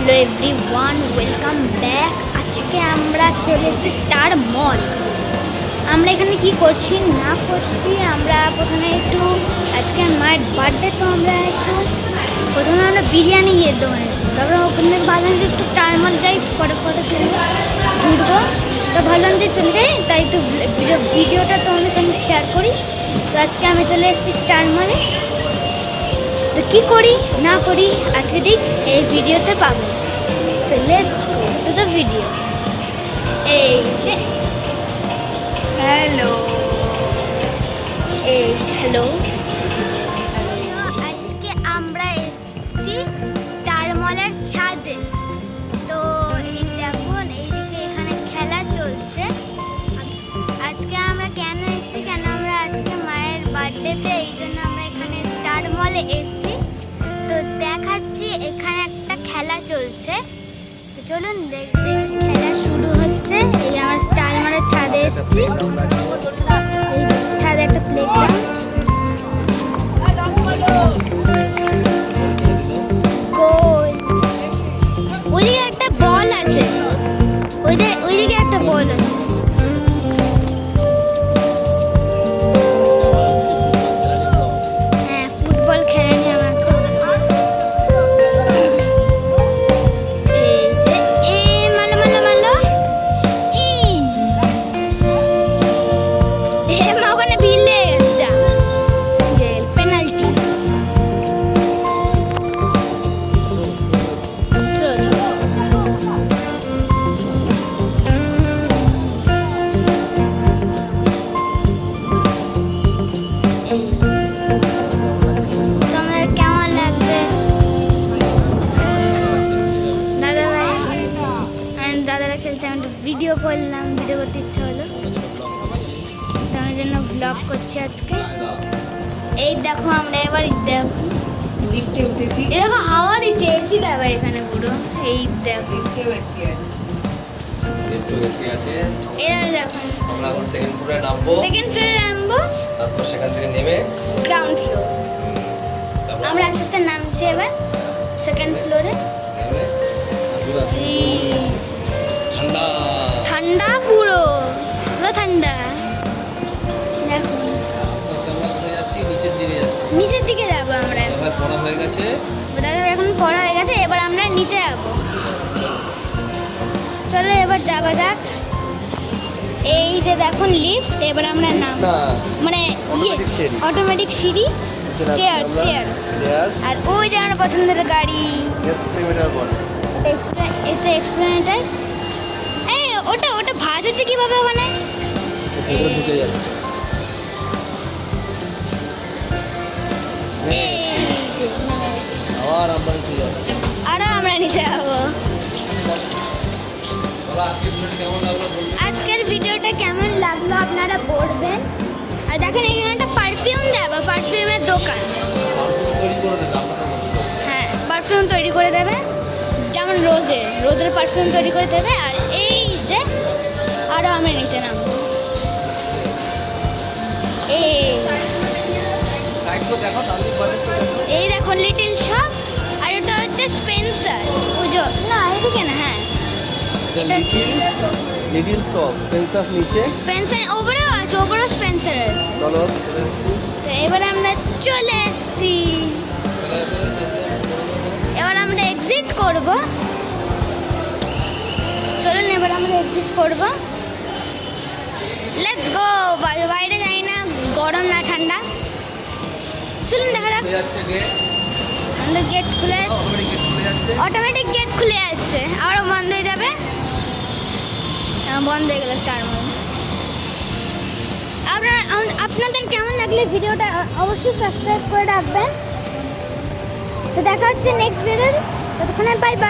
Hello everyone, welcome back. আজকে আমরা চলে এসেছি স্টার মল। আমরা এখানে কি করছি না করছি, আমরা প্রথমে একটু আজকে মায়ের বার্থডে, তো আমরা প্রথমে আমরা বিরিয়ানি গিয়ে দোকানে, তারপরে ওখানে ভাবলাম যে একটু স্টার মল যাই, ফটো তুলবো, ঘুরবো। তো ভাবলাম যে চলে যাই, তাই একটু ভিডিওটা তোমাদের সঙ্গে শেয়ার করি। তো আজকে আমি চলে এসেছি স্টার মলে। তো কী করি না করি আজকে ঠিক এই ভিডিওতে পাবো। So let's go to the video. এই যে হ্যালো, হ্যালো, আজকে আমরা এসেছি স্টার মলের ছাদে। তো এই দেখুন, এইদিকে এখানে খেলা চলছে। আজকে আমরা কেন এসেছি, কেন আমরা আজকে মায়ের বার্থডেতে, এই জন্য আমরা এখানে স্টার মলে এসেছি। তো দেখাচ্ছি, এখানে একটা খেলা চলছে। তো চলুন দেখি, খেলা শুরু হচ্ছে। এই আমার স্টার মলের ছাদে এসেছি। এই ছাদে একটা প্লেগ্রাউন্ড, গোল, ওইদিকে একটা বল আছে, ওইদিকে একটা বল আছে। হ্যাঁ, ফুটবল খেলা নিয়ে আমার খেলছে। আমি ভিডিও করলাম, ভিডিও করতে ইচ্ছা হলো, তার জন্য ব্লগ করছি আজকে। এই দেখো, আমরা এবার দেখো হাওয়া দিচ্ছে, এসি দেবে এখানে পুরো। এই দেখো, সেকেন্ড ফ্লোরে নামবো, তারপর সেখান থেকে নেমে গ্রাউন্ড ফ্লোর। আমরা আস্তে আস্তে নামছি এবার সেকেন্ড ফ্লোরে। ঠান্ডা ঠান্ডা, পুরো ঠান্ডা। দেখুন, নিচের দিকে যাবো আমরা। এবার পড়া হয়ে গেছে, দাদা এখন পড়া হয়ে গেছে, এবার আমরা নিচে যাবো। চলো এবার যাওয়া যাক। এই যে দেখুন লিফট, এবার আমরা নাম, মানে অটোমেটিক সিঁড়ি, স্টেয়ার। আর ওই যে আমার পছন্দের গাড়ি, এটা এক্সপ্লেনেটার। এই ওটা ভাঁজ হচ্ছে কিভাবে ওখানে? ঢুকে যাচ্ছে। আরো আমরা নিচে যাবো। আজকের ভিডিওটা কেমন লাগলো আপনারা বলবেন। আর দেখেন, এখানে একটা পারফিউম দেবে, পারফিউমের দোকান। হ্যাঁ, পারফিউম তৈরি করে দেবে, যেমন রোজের পারফিউম তৈরি করে দেবে। আর এই যে আরো আমরা নিচে নামবো। এই দেখো লিটল শপ, আর ওটা হচ্ছে স্পেন্সার। বুঝো না, এদিকে না, হ্যাঁ লিটল শপ, স্পেন্সার নিচে, স্পেন্সার ওপরেও আছে, ওপরেও স্পেন্সার আছে। চলো তো এবার আমরা চলে এসেছি, এবার আমরা এক্সিট করব। চলুন এবার আমরা এক্সিট করব। Let's go. বাইরে যাই না, গরম না ঠান্ডা। চলুন দেখা যাক। আমাদের গেট খুলে যাচ্ছে, অটোমেটিক গেট খুলে যাচ্ছে, আবারও বন্ধ হয়ে যাবে। বন্ধ হয়ে গেল স্টার মল। আপনাদের কেমন লাগলে ভিডিওটা অবশ্যই সাবস্ক্রাইব করে রাখবেন। তো দেখা হচ্ছে নেক্সট ভিডিওতে, ততক্ষণে বাই বাই।